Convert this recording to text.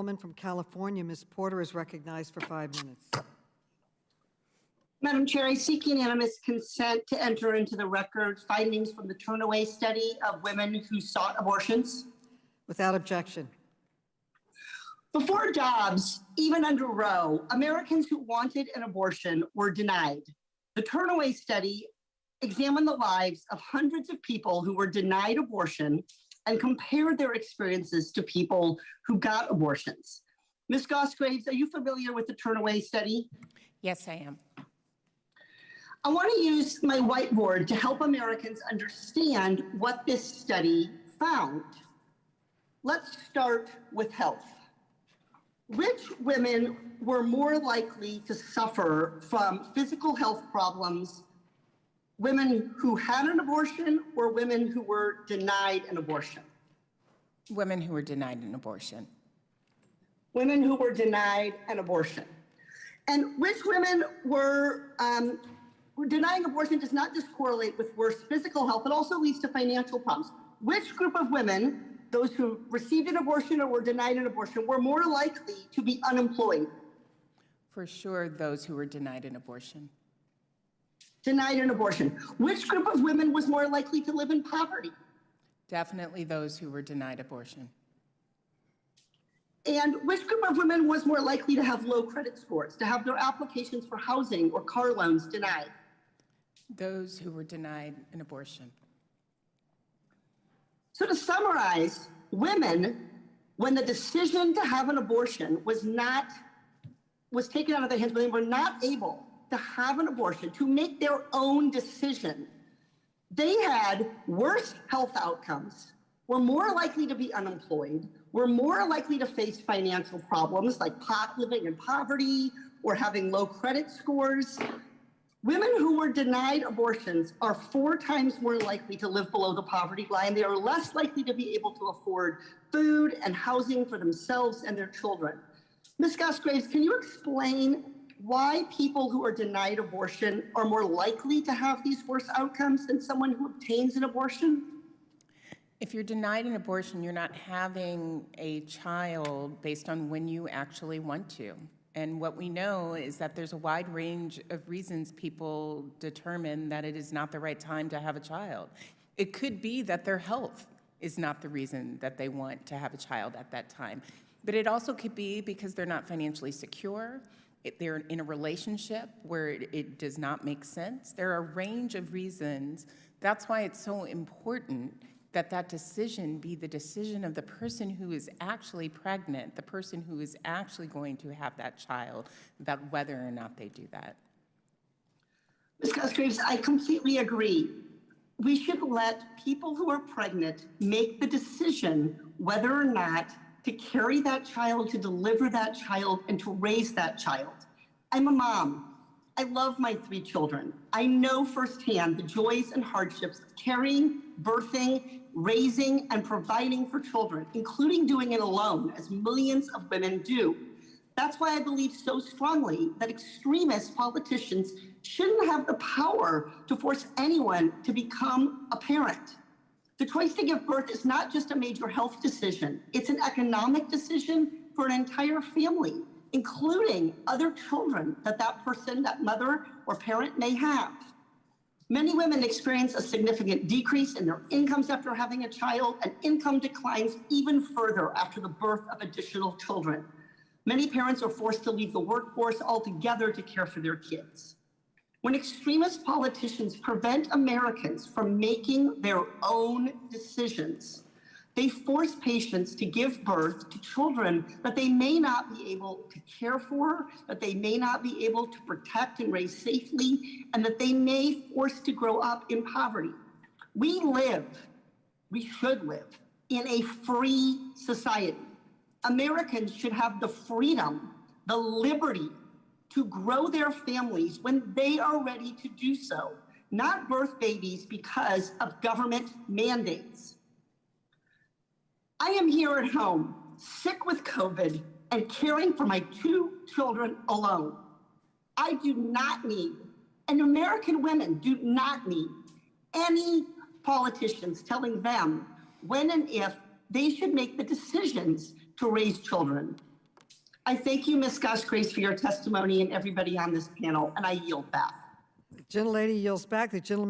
Gentlewoman from California, Ms. Porter, is recognized for 5 minutes. Madam Chair, I seek unanimous consent to enter into the record findings from the Turnaway study of women who sought abortions. Without objection. Before Dobbs, even under Roe, Americans who wanted an abortion were denied. The Turnaway study examined the lives of hundreds of people who were denied abortion and compared their experiences to people who got abortions. Ms. Gosgraves, are you familiar with the Turnaway study? Yes, I am. I want to use my whiteboard to help Americans understand what this study found. Let's start with health. Which women were more likely to suffer from physical health problems? Women who had an abortion or women who were denied an abortion? Women who were denied an abortion. Women who were denied an abortion. And which women were denying abortion does not just correlate with worse physical health, it also leads to financial problems. Which group of women, those who received an abortion or were denied an abortion, were more likely to be unemployed? For sure, those who were denied an abortion. Denied an abortion. Which group of women was more likely to live in poverty? Definitely those who were denied abortion. And which group of women was more likely to have low credit scores, to have their applications for housing or car loans denied? Those who were denied an abortion. So to summarize, women, when the decision to have an abortion was taken out of their hands, when they were not able to have an abortion, to make their own decision, they had worse health outcomes, were more likely to be unemployed, were more likely to face financial problems like living in poverty or having low credit scores. Women who were denied abortions are 4 times more likely to live below the poverty line. They are less likely to be able to afford food and housing for themselves and their children. Ms. Gosgraves, can you explain why people who are denied abortion are more likely to have these worse outcomes than someone who obtains an abortion? If you're denied an abortion, you're not having a child based on when you actually want to. And what we know is that there's a wide range of reasons people determine that it is not the right time to have a child. It could be that their health is not the reason that they want to have a child at that time. But it also could be because they're not financially secure, they're in a relationship where it does not make sense. There are a range of reasons. That's why it's so important that that decision be the decision of the person who is actually pregnant, the person who is actually going to have that child, about whether or not they do that. Ms. Gosgraves, I completely agree. We should let people who are pregnant make the decision whether or not to carry that child, to deliver that child, and to raise that child. I'm a mom. I love my 3 children. I know firsthand the joys and hardships of carrying, birthing, raising, and providing for children, including doing it alone, as millions of women do. That's why I believe so strongly that extremist politicians shouldn't have the power to force anyone to become a parent. The choice to give birth is not just a major health decision, it's an economic decision for an entire family, including other children that person, that mother or parent may have. Many women experience a significant decrease in their incomes after having a child, and income declines even further after the birth of additional children. Many parents are forced to leave the workforce altogether to care for their kids. When extremist politicians prevent Americans from making their own decisions, they force patients to give birth to children that they may not be able to care for, that they may not be able to protect and raise safely, and that they may force to grow up in poverty. We should live in a free society. Americans should have the freedom, the liberty to grow their families when they are ready to do so, not birth babies because of government mandates. I am here at home, sick with COVID and caring for my 2 children alone. I do not need, and American women do not need, any politicians telling them when and if they should make the decisions to raise children. I thank you, Ms. Scotch-Grace, for your testimony and everybody on this panel, and I yield back. The gentlelady yields back. The gentleman